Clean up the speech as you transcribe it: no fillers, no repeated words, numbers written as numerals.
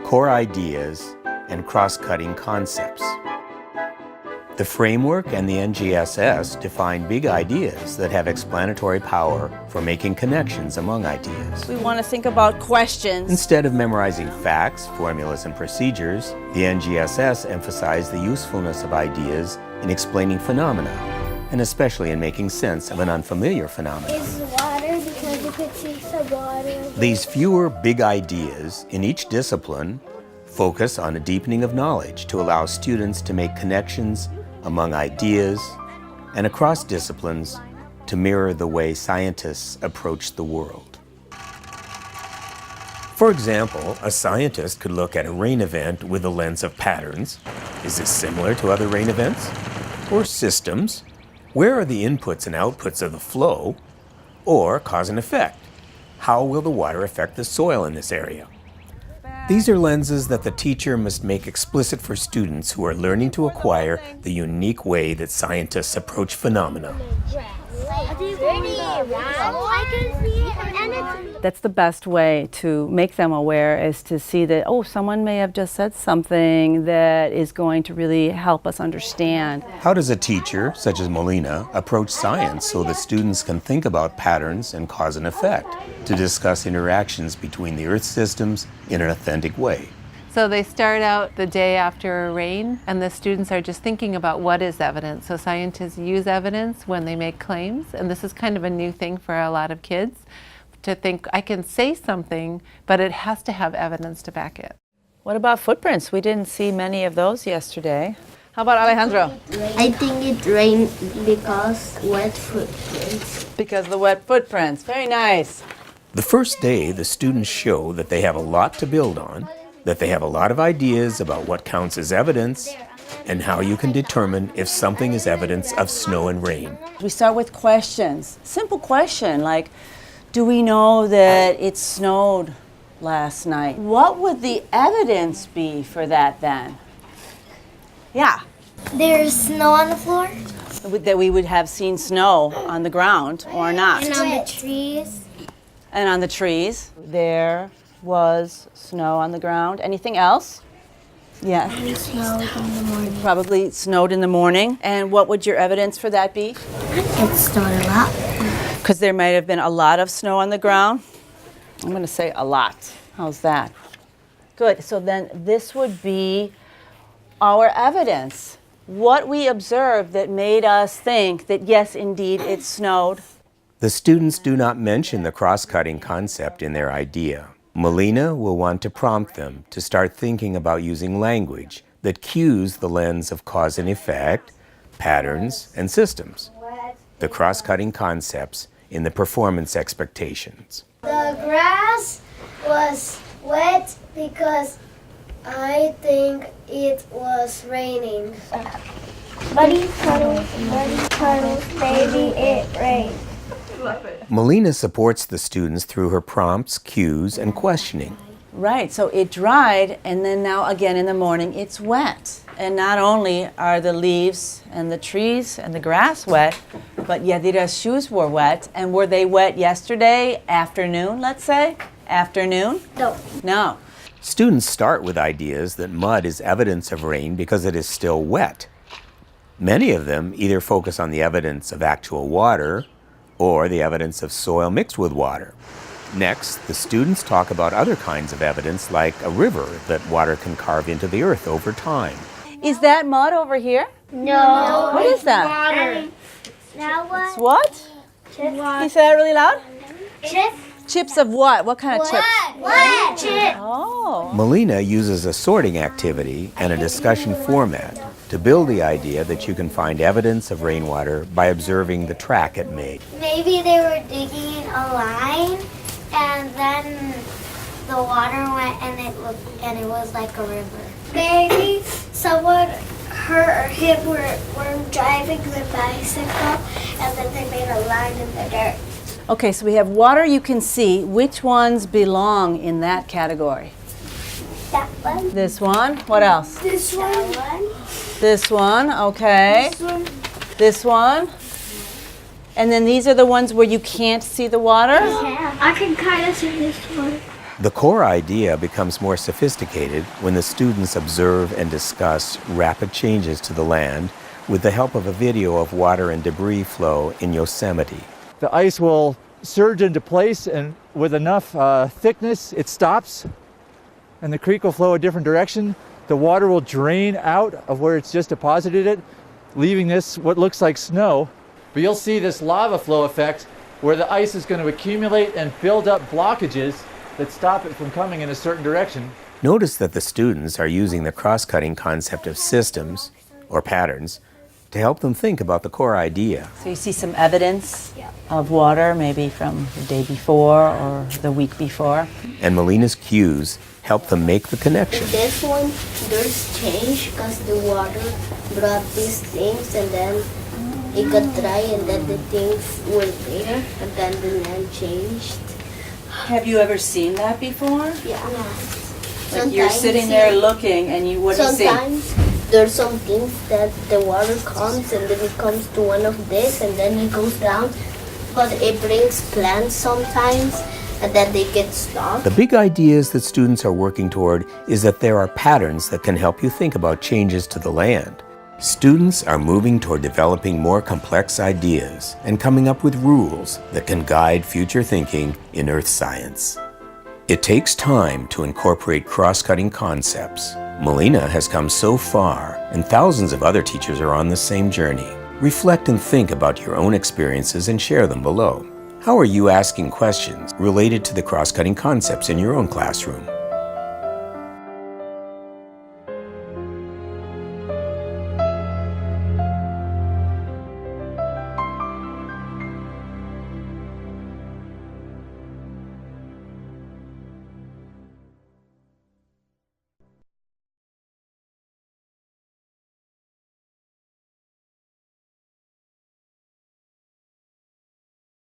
core ideas, and cross-cutting concepts. The framework and the NGSS define big ideas that have explanatory power for making connections among ideas. We want to think about questions. Instead of memorizing facts, formulas, and procedures, the NGSS emphasized the usefulness of ideas in explaining phenomena, and especially in making sense of an unfamiliar phenomenon. Is water because you could see some water. These fewer big ideas in each discipline focus on a deepening of knowledge to allow students to make connections among ideas and across disciplines to mirror the way scientists approach the world. For example, a scientist could look at a rain event with the lens of patterns. Is this similar to other rain events? Or systems? Where are the inputs and outputs of the flow? Or cause and effect? How will the water affect the soil in this area? These are lenses that the teacher must make explicit for students who are learning to acquire the unique way that scientists approach phenomena. That's the best way to make them aware, is to see that, oh, someone may have just said something that is going to really help us understand. How does a teacher, such as Melina, approach science so that students can think about patterns and cause and effect, to discuss interactions between the Earth systems in an authentic way? So they start out the day after a rain, and the students are just thinking about what is evidence. So scientists use evidence when they make claims, and this is kind of a new thing for a lot of kids, to think, I can say something, but it has to have evidence to back it. What about footprints? We didn't see many of those yesterday. How about Alejandro? I think it rained because wet footprints. Because of the wet footprints. Very nice. The first day, the students show that they have a lot to build on, that they have a lot of ideas about what counts as evidence, and how you can determine if something is evidence of snow and rain. We start with questions. Simple question like, do we know that it snowed last night? What would the evidence be for that then? Yeah. There's snow on the floor. That we would have seen snow on the ground or not. And on the trees. And on the trees. There was snow on the ground. Anything else? Yeah. It snowed in the morning. Probably snowed in the morning. And what would your evidence for that be? It snowed a lot. Because there might have been a lot of snow on the ground. I'm going to say a lot. How's that? Good. So then this would be our evidence. What we observed that made us think that, yes, indeed, it snowed. The students do not mention the cross-cutting concept in their idea. Melina will want to prompt them to start thinking about using language that cues the lens of cause and effect, patterns, and systems. The cross-cutting concepts in the performance expectations. The grass was wet because I think it was raining. Buddy puddles, baby, it rained. Melina supports the students through her prompts, cues, and questioning. Right, so it dried, and then now again in the morning it's wet. And not only are the leaves and the trees and the grass wet, but Yadira's shoes were wet. And were they wet yesterday afternoon, let's say? Afternoon? No. No. Students start with ideas that mud is evidence of rain because it is still wet. Many of them either focus on the evidence of actual water or the evidence of soil mixed with water. Next, the students talk about other kinds of evidence like a river that water can carve into the earth over time. Is that mud over here? No. What is that? Water. That was It's what? Can you say that really loud? chips. Chips of what? What kind of chips? What? Chips. Oh. Melina uses a sorting activity and a discussion format to build the idea that you can find evidence of rainwater by observing the track it made. Maybe they were digging a line, and then the water went, and it was like a river. Maybe someone, her or him, were driving the bicycle, and then they made a line in the dirt. Okay, so we have water you can see. Which ones belong in that category? That one. This one. What else? This one. This one, okay. This one. This one. And then these are the ones where you can't see the water? Yeah. I can kind of see this one. The core idea becomes more sophisticated when the students observe and discuss rapid changes to the land with the help of a video of water and debris flow in Yosemite. The ice will surge into place, and with enough thickness, it stops, and the creek will flow a different direction. The water will drain out of where it's just deposited it, leaving this what looks like snow. But you'll see this lava flow effect where the ice is going to accumulate and build up blockages that stop it from coming in a certain direction. Notice that the students are using the cross-cutting concept of systems, or patterns, to help them think about the core idea. So you see some evidence of water, maybe from the day before or the week before. And Melina's cues help them make the connection. This one, there's change because the water brought these things and then it got dry and then the things were there and then the land changed. Have you ever seen that before? Yeah. Like you're sitting there looking and what do you see? Sometimes there's some things that the water comes and then it comes to one of this and then it goes down. But it brings plants sometimes and then they get stuck. The big ideas that students are working toward is that there are patterns that can help you think about changes to the land. Students are moving toward developing more complex ideas and coming up with rules that can guide future thinking in earth science. It takes time to incorporate cross-cutting concepts. Melina has come so far, and thousands of other teachers are on the same journey. Reflect and think about your own experiences and share them below. How are you asking questions related to the cross-cutting concepts in your own classroom?